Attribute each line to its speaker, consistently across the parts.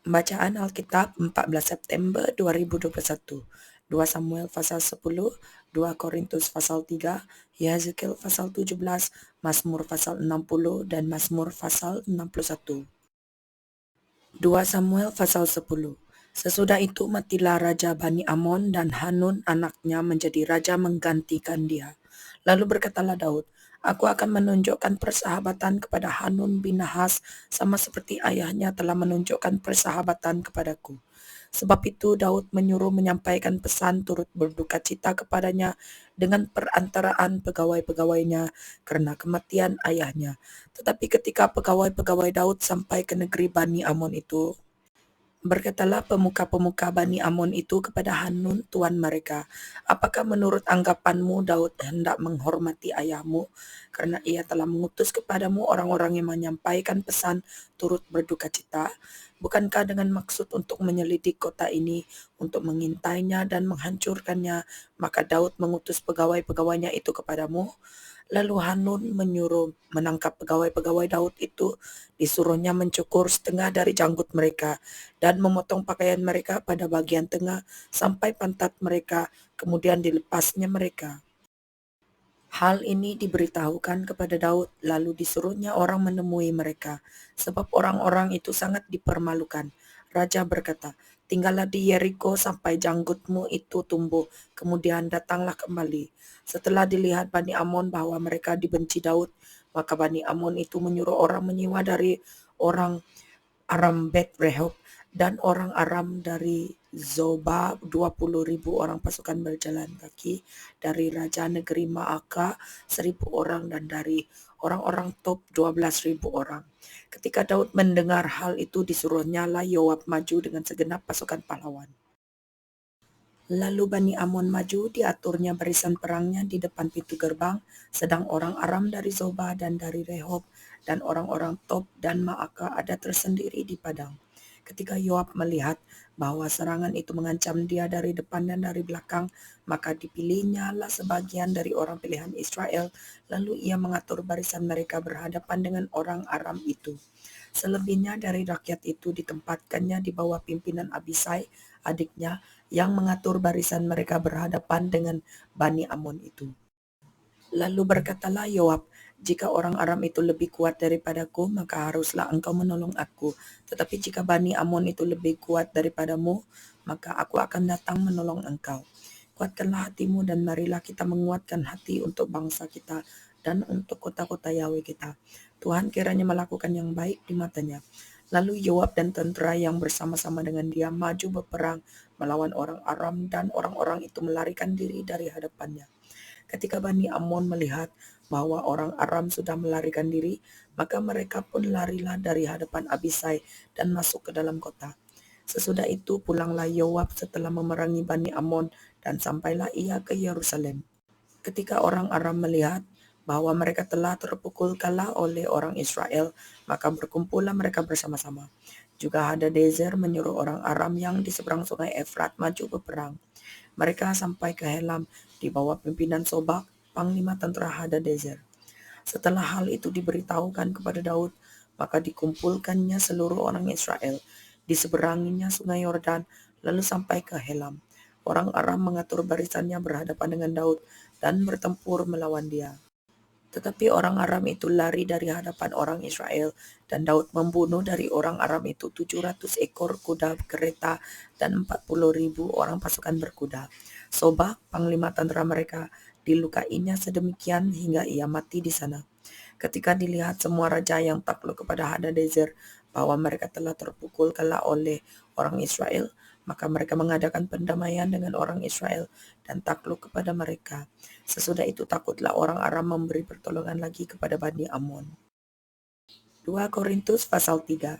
Speaker 1: Bacaan Alkitab 14 September 2021, 2 Samuel pasal 10, 2 Korintus pasal 3, Yehezkiel pasal 17, Mazmur pasal 60, dan Mazmur pasal 61. 2 Samuel pasal 10. Sesudah itu matilah Raja Bani Amon dan Hanun anaknya menjadi raja menggantikan dia. Lalu berkatalah Daud, aku akan menunjukkan persahabatan kepada Hanun bin Nahas sama seperti ayahnya telah menunjukkan persahabatan kepadaku. Sebab itu Daud menyuruh menyampaikan pesan turut berduka cita kepadanya dengan perantaraan pegawai-pegawainya karena kematian ayahnya. Tetapi ketika pegawai-pegawai Daud sampai ke negeri Bani Amon itu, berkatalah pemuka-pemuka Bani Amon itu kepada Hanun tuan mereka, apakah menurut anggapanmu Daud hendak menghormati ayahmu karena ia telah mengutus kepadamu orang-orang yang menyampaikan pesan turut berduka cita? Bukankah dengan maksud untuk menyelidik kota ini, untuk mengintainya dan menghancurkannya, maka Daud mengutus pegawai-pegawainya itu kepadamu? Lalu Hanun menyuruh menangkap pegawai-pegawai Daud itu, disuruhnya mencukur setengah dari janggut mereka dan memotong pakaian mereka pada bagian tengah sampai pantat mereka, kemudian dilepasnya mereka. Hal ini diberitahukan kepada Daud, lalu disuruhnya orang menemui mereka, sebab orang-orang itu sangat dipermalukan. Raja berkata, tinggallah di Yeriko sampai janggutmu itu tumbuh, kemudian datanglah kembali. Setelah dilihat Bani Amon bahwa mereka dibenci Daud, maka Bani Amon itu menyuruh orang menyewa dari orang Aram Bet Rehob dan orang Aram dari Zoba 20.000 orang pasukan berjalan kaki, dari Raja Negeri Maaka 1.000 orang, dan dari orang-orang Top 12.000 orang. Ketika Daud mendengar hal itu, disuruhnya lah Yoab maju dengan segenap pasukan pahlawan. Lalu Bani Amon maju, diaturnya barisan perangnya di depan pintu gerbang, sedang orang Aram dari Zoba dan dari Rehob dan orang-orang Tob dan Maaka ada tersendiri di padang. Ketika Yoab melihat bahwa serangan itu mengancam dia dari depan dan dari belakang, maka dipilihnya lah sebagian dari orang pilihan Israel, lalu ia mengatur barisan mereka berhadapan dengan orang Aram itu. Selebihnya dari rakyat itu ditempatkannya di bawah pimpinan Abisai, adiknya, yang mengatur barisan mereka berhadapan dengan Bani Amon itu. Lalu berkatalah Yoab, jika orang Aram itu lebih kuat daripadaku, maka haruslah engkau menolong aku. Tetapi jika Bani Amon itu lebih kuat daripadamu, maka aku akan datang menolong engkau. Kuatkanlah hatimu dan marilah kita menguatkan hati untuk bangsa kita dan untuk kota-kota Yahweh kita. Tuhan kiranya melakukan yang baik di matanya. Lalu Yoab dan tentera yang bersama-sama dengan dia maju berperang melawan orang Aram, dan orang-orang itu melarikan diri dari hadapannya. Ketika Bani Amon melihat bahwa orang Aram sudah melarikan diri, maka mereka pun larilah dari hadapan Abisai dan masuk ke dalam kota. Sesudah itu pulanglah Yoab setelah memerangi Bani Amon dan sampailah ia ke Yerusalem. Ketika orang Aram melihat bahwa mereka telah terpukul kalah oleh orang Israel, maka berkumpullah mereka bersama-sama. Juga Hadadezer menyuruh orang Aram yang di seberang sungai Efrat maju berperang. Mereka sampai ke Helam di bawah pimpinan Sobak, panglima tentara Hadadezer. Setelah hal itu diberitahukan kepada Daud, maka dikumpulkannya seluruh orang Israel, diseberanginya sungai Yordan, lalu sampai ke Helam. Orang Aram mengatur barisannya berhadapan dengan Daud dan bertempur melawan dia. Tetapi orang Aram itu lari dari hadapan orang Israel, dan Daud membunuh dari orang Aram itu 700 ekor kuda kereta dan 40.000 orang pasukan berkuda. Sobak, panglima tentara mereka, dilukainya sedemikian hingga ia mati di sana. Ketika dilihat semua raja yang takluk kepada Hadadezer bahwa mereka telah terpukul kalah oleh orang Israel, maka mereka mengadakan pendamaian dengan orang Israel dan takluk kepada mereka. Sesudah itu takutlah orang Aram memberi pertolongan lagi kepada Bani Amon. 2 Korintus pasal 3.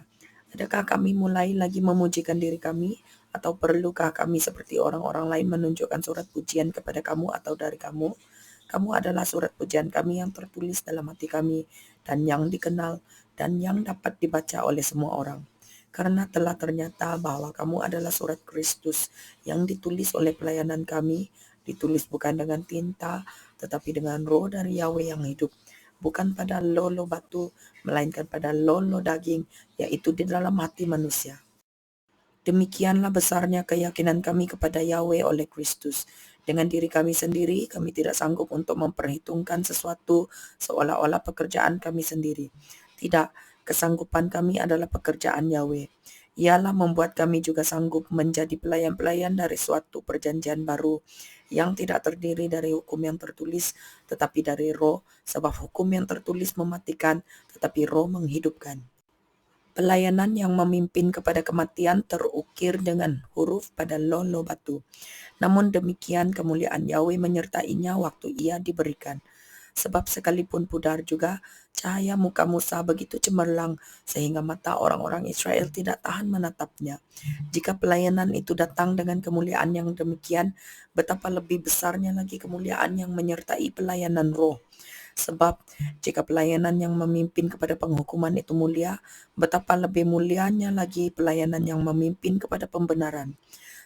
Speaker 1: Adakah kami mulai lagi memujikan diri kami, atau perlukah kami seperti orang-orang lain menunjukkan surat pujian kepada kamu atau dari kamu? Kamu adalah surat pujian kami yang tertulis dalam hati kami dan yang dikenal dan yang dapat dibaca oleh semua orang. Karena telah ternyata bahwa kamu adalah surat Kristus yang ditulis oleh pelayanan kami, ditulis bukan dengan tinta, tetapi dengan roh dari Yahweh yang hidup, bukan pada lolo batu, melainkan pada lolo daging, yaitu di dalam hati manusia. Demikianlah besarnya keyakinan kami kepada Yahweh oleh Kristus. Dengan diri kami sendiri, kami tidak sanggup untuk memperhitungkan sesuatu seolah-olah pekerjaan kami sendiri. Tidak, kesanggupan kami adalah pekerjaan Yahweh. Ialah membuat kami juga sanggup menjadi pelayan-pelayan dari suatu perjanjian baru yang tidak terdiri dari hukum yang tertulis, tetapi dari roh, sebab hukum yang tertulis mematikan, tetapi roh menghidupkan. Pelayanan yang memimpin kepada kematian terukir dengan huruf pada lolo batu. Namun demikian kemuliaan Yahweh menyertainya waktu ia diberikan. Sebab sekalipun pudar juga, cahaya muka Musa begitu cemerlang sehingga mata orang-orang Israel tidak tahan menatapnya. Jika pelayanan itu datang dengan kemuliaan yang demikian, betapa lebih besarnya lagi kemuliaan yang menyertai pelayanan roh. Sebab jika pelayanan yang memimpin kepada penghukuman itu mulia, betapa lebih mulianya lagi pelayanan yang memimpin kepada pembenaran.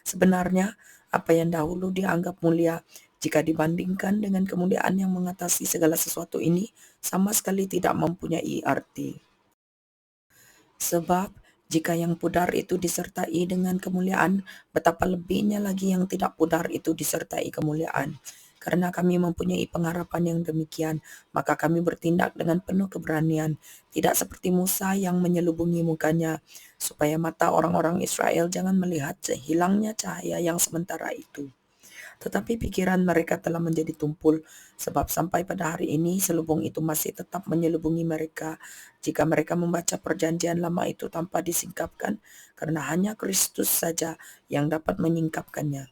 Speaker 1: Sebenarnya, apa yang dahulu dianggap mulia, jika dibandingkan dengan kemuliaan yang mengatasi segala sesuatu ini, sama sekali tidak mempunyai arti. Sebab jika yang pudar itu disertai dengan kemuliaan, betapa lebihnya lagi yang tidak pudar itu disertai kemuliaan. Karena kami mempunyai pengharapan yang demikian, maka kami bertindak dengan penuh keberanian, tidak seperti Musa yang menyelubungi mukanya, supaya mata orang-orang Israel jangan melihat hilangnya cahaya yang sementara itu. Tetapi pikiran mereka telah menjadi tumpul, sebab sampai pada hari ini selubung itu masih tetap menyelubungi mereka, jika mereka membaca perjanjian lama itu tanpa disingkapkan, karena hanya Kristus saja yang dapat menyingkapkannya.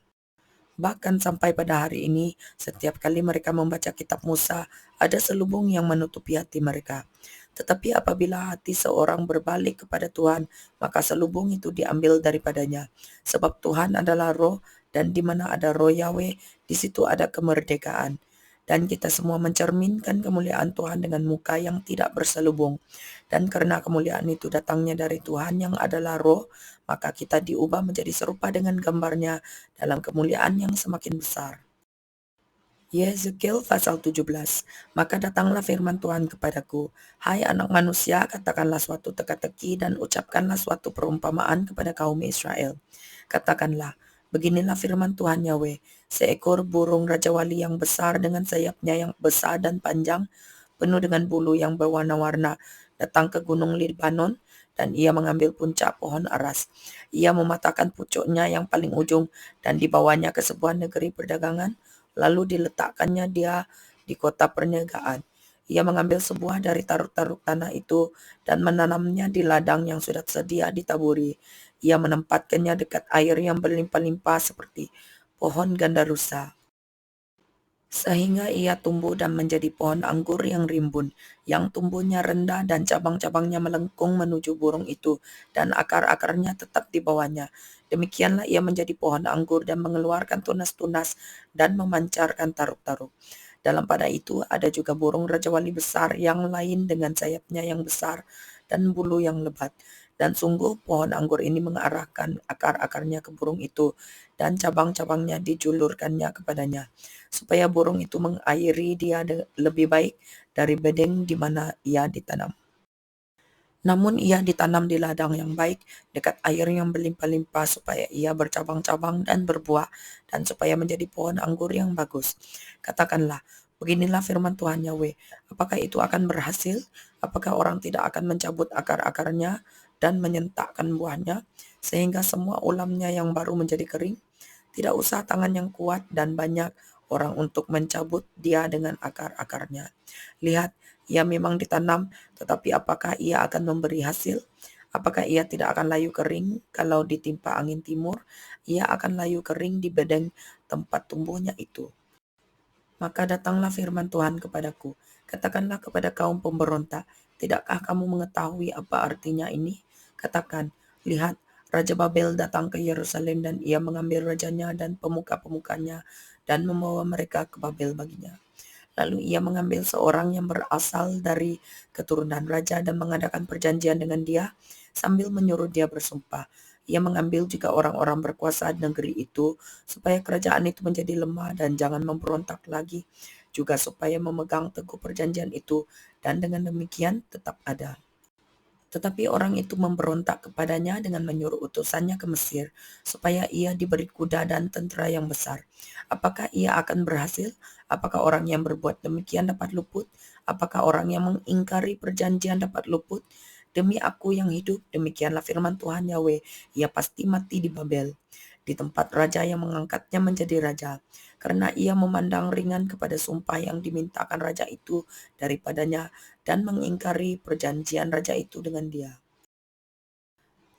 Speaker 1: Bahkan sampai pada hari ini, setiap kali mereka membaca kitab Musa, ada selubung yang menutupi hati mereka. Tetapi apabila hati seorang berbalik kepada Tuhan, maka selubung itu diambil daripadanya. Sebab Tuhan adalah roh, dan di mana ada roh Yahweh, di situ ada kemerdekaan. Dan kita semua mencerminkan kemuliaan Tuhan dengan muka yang tidak berselubung. Dan karena kemuliaan itu datangnya dari Tuhan yang adalah roh, maka kita diubah menjadi serupa dengan gambarnya dalam kemuliaan yang semakin besar. Yeskiel pasal 17. Maka datanglah firman Tuhan kepadaku, hai anak manusia, katakanlah suatu teka-teki dan ucapkanlah suatu perumpamaan kepada kaum Israel. Katakanlah, beginilah firman Tuhan Yahweh, seekor burung rajawali yang besar dengan sayapnya yang besar dan panjang, penuh dengan bulu yang berwarna-warna, datang ke gunung Libanon, dan ia mengambil puncak pohon aras. Ia mematahkan pucuknya yang paling ujung dan dibawanya ke sebuah negeri perdagangan, lalu diletakkannya dia di kota perniagaan. Ia mengambil sebuah dari taruk-taruk tanah itu dan menanamnya di ladang yang sudah sedia ditaburi. Ia menempatkannya dekat air yang berlimpah-limpah seperti pohon gandarusa, sehingga ia tumbuh dan menjadi pohon anggur yang rimbun, yang tumbuhnya rendah dan cabang-cabangnya melengkung menuju burung itu, dan akar-akarnya tetap di bawahnya. Demikianlah ia menjadi pohon anggur dan mengeluarkan tunas-tunas dan memancarkan taruk-taruk. Dalam pada itu ada juga burung rajawali besar yang lain dengan sayapnya yang besar dan bulu yang lebat. Dan sungguh pohon anggur ini mengarahkan akar-akarnya ke burung itu, dan cabang-cabangnya dijulurkannya kepadanya, supaya burung itu mengairi dia lebih baik dari bedeng di mana ia ditanam. Namun ia ditanam di ladang yang baik, dekat air yang berlimpah-limpah, supaya ia bercabang-cabang dan berbuah, dan supaya menjadi pohon anggur yang bagus. Katakanlah, beginilah firman Tuhan Yahweh, apakah itu akan berhasil? Apakah orang tidak akan mencabut akar-akarnya dan menyentakkan buahnya, sehingga semua ulamnya yang baru menjadi kering? Tidak usah tangan yang kuat dan banyak orang untuk mencabut dia dengan akar-akarnya. Lihat, ia memang ditanam, tetapi apakah ia akan memberi hasil? Apakah ia tidak akan layu kering kalau ditimpa angin timur? Ia akan layu kering di bedeng tempat tumbuhnya itu. Maka datanglah firman Tuhan kepadaku, katakanlah kepada kaum pemberontak, tidakkah kamu mengetahui apa artinya ini? Katakan, lihat, Raja Babel datang ke Yerusalem dan ia mengambil rajanya dan pemuka-pemukanya dan membawa mereka ke Babel baginya. Lalu ia mengambil seorang yang berasal dari keturunan raja dan mengadakan perjanjian dengan dia sambil menyuruh dia bersumpah. Ia mengambil juga orang-orang berkuasa di negeri itu supaya kerajaan itu menjadi lemah dan jangan memberontak lagi, juga supaya memegang teguh perjanjian itu dan dengan demikian tetap ada. Tetapi orang itu memberontak kepadanya dengan menyuruh utusannya ke Mesir, supaya ia diberi kuda dan tentera yang besar. Apakah ia akan berhasil? Apakah orang yang berbuat demikian dapat luput? Apakah orang yang mengingkari perjanjian dapat luput? Demi aku yang hidup, demikianlah firman Tuhan Yahweh, ia pasti mati di Babel, di tempat raja yang mengangkatnya menjadi raja, karena ia memandang ringan kepada sumpah yang dimintakan raja itu daripadanya, dan mengingkari perjanjian raja itu dengan dia.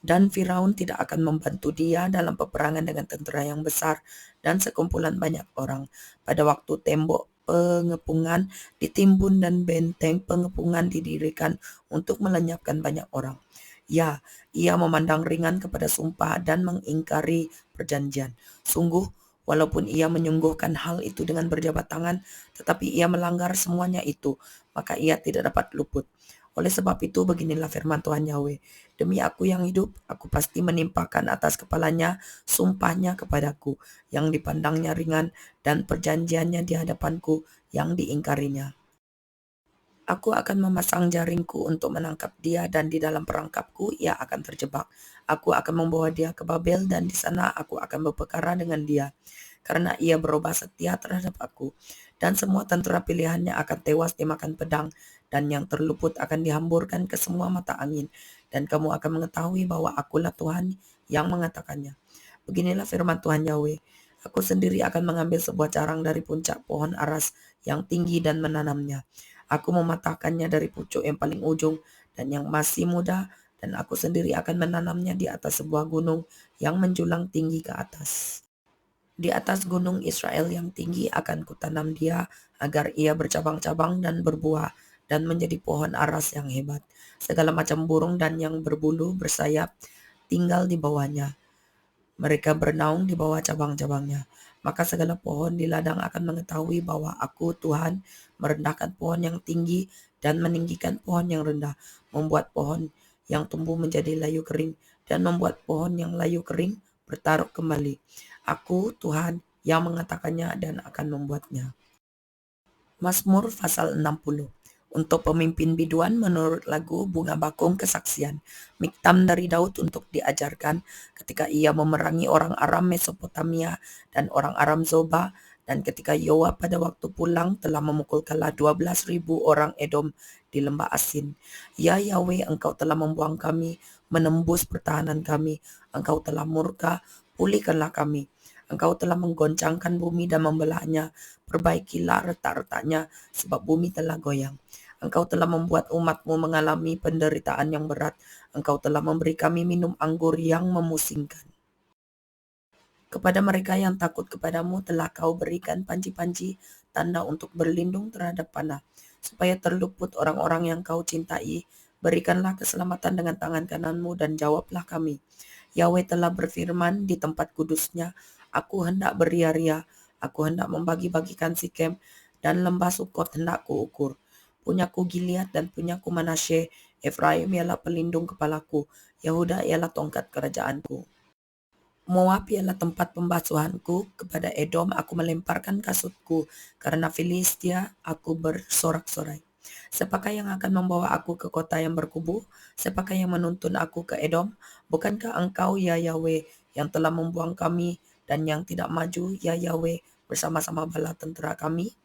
Speaker 1: Dan Firaun tidak akan membantu dia dalam peperangan dengan tentera yang besar dan sekumpulan banyak orang. Pada waktu tembok pengepungan ditimbun dan benteng pengepungan didirikan untuk melenyapkan banyak orang. Ya, ia memandang ringan kepada sumpah dan mengingkari perjanjian. Sungguh, walaupun ia menyungguhkan hal itu dengan berjabat tangan, tetapi ia melanggar semuanya itu, maka ia tidak dapat luput. Oleh sebab itu, beginilah firman Tuhan Yahweh. Demi aku yang hidup, aku pasti menimpakan atas kepalanya sumpahnya kepadaku, yang dipandangnya ringan, dan perjanjiannya di hadapanku, yang diingkarinya. Aku akan memasang jaringku untuk menangkap dia, dan di dalam perangkapku ia akan terjebak. Aku akan membawa dia ke Babel, dan di sana aku akan berperkara dengan dia, karena ia berubah setia terhadap aku. Dan semua tentera pilihannya akan tewas dimakan pedang, dan yang terluput akan dihamburkan ke semua mata angin. Dan kamu akan mengetahui bahwa akulah Tuhan yang mengatakannya. Beginilah firman Tuhan Yahweh. Aku sendiri akan mengambil sebuah carang dari puncak pohon aras yang tinggi dan menanamnya. Aku mematahkannya dari pucuk yang paling ujung dan yang masih muda, dan aku sendiri akan menanamnya di atas sebuah gunung yang menjulang tinggi ke atas. Di atas gunung Israel yang tinggi akan kutanam dia, agar ia bercabang-cabang dan berbuah dan menjadi pohon aras yang hebat. Segala macam burung dan yang berbulu bersayap tinggal di bawahnya. Mereka bernaung di bawah cabang-cabangnya. Maka segala pohon di ladang akan mengetahui bahwa aku, Tuhan, merendahkan pohon yang tinggi dan meninggikan pohon yang rendah, membuat pohon yang tumbuh menjadi layu kering, dan membuat pohon yang layu kering bertaruh kembali. Aku, Tuhan, yang mengatakannya dan akan membuatnya. Mazmur pasal 60. Untuk pemimpin biduan menurut lagu Bunga Bakung Kesaksian. Miktam dari Daud untuk diajarkan ketika ia memerangi orang Aram Mesopotamia dan orang Aram Zoba, dan ketika Yoab pada waktu pulang telah memukul kalah 12.000 orang Edom di lembah Asin. Ya Yahweh, engkau telah membuang kami, menembus pertahanan kami. Engkau telah murka, pulihkanlah kami. Engkau telah menggoncangkan bumi dan membelahnya. Perbaikilah retak-retaknya, sebab bumi telah goyang. Engkau telah membuat umatmu mengalami penderitaan yang berat. Engkau telah memberi kami minum anggur yang memusingkan. Kepada mereka yang takut kepadamu telah kau berikan panji-panji, tanda untuk berlindung terhadap panah, supaya terluput orang-orang yang kau cintai. Berikanlah keselamatan dengan tangan kananmu dan jawablah kami. Yahweh telah berfirman di tempat kudusnya, aku hendak beria-ria, aku hendak membagi-bagikan Sikem, dan lembah Sukot hendak kuukur. Punyaku Gilead dan punyaku Manasye, Efraim ialah pelindung kepalaku, Yehuda ialah tongkat kerajaanku. Moab ialah tempat pembasuhanku, kepada Edom aku melemparkan kasutku, karena Filistia aku bersorak-sorai. Siapakah yang akan membawa aku ke kota yang berkubu? Siapakah yang menuntun aku ke Edom? Bukankah engkau, ya Yahweh, yang telah membuang kami, dan yang tidak maju, ya Yahweh, bersama-sama bala tentera kami?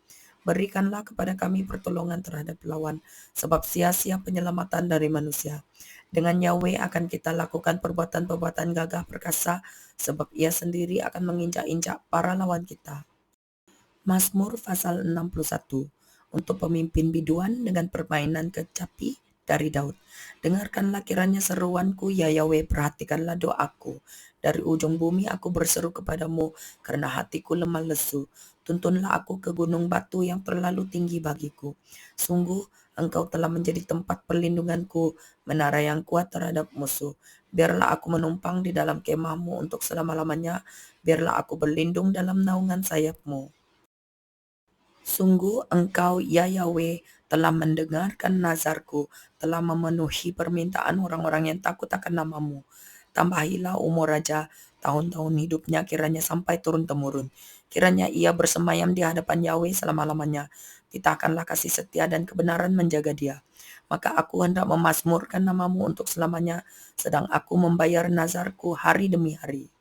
Speaker 1: Berikanlah kepada kami pertolongan terhadap lawan, sebab sia-sia penyelamatan dari manusia. Dengan Yahweh akan kita lakukan perbuatan-perbuatan gagah perkasa, sebab ia sendiri akan menginjak-injak para lawan kita. Mazmur pasal 61. Untuk pemimpin biduan dengan permainan kecapi dari Daud. Dengarkanlah kiranya seruanku, ya Yahweh, perhatikanlah doaku. Dari ujung bumi aku berseru kepadamu, karena hatiku lemah lesu. Tuntunlah aku ke gunung batu yang terlalu tinggi bagiku. Sungguh, engkau telah menjadi tempat perlindunganku, menara yang kuat terhadap musuh. Biarlah aku menumpang di dalam kemahmu untuk selama-lamanya. Biarlah aku berlindung dalam naungan sayapmu. Sungguh engkau, ya Yahweh, telah mendengarkan nazarku, telah memenuhi permintaan orang-orang yang takut akan namamu. Tambahilah umur raja, tahun-tahun hidupnya kiranya sampai turun-temurun. Kiranya ia bersemayam di hadapan Yahweh selama-lamanya. Titahkanlah kasih setia dan kebenaran menjaga dia. Maka aku hendak memasmurkan namamu untuk selamanya, sedang aku membayar nazarku hari demi hari.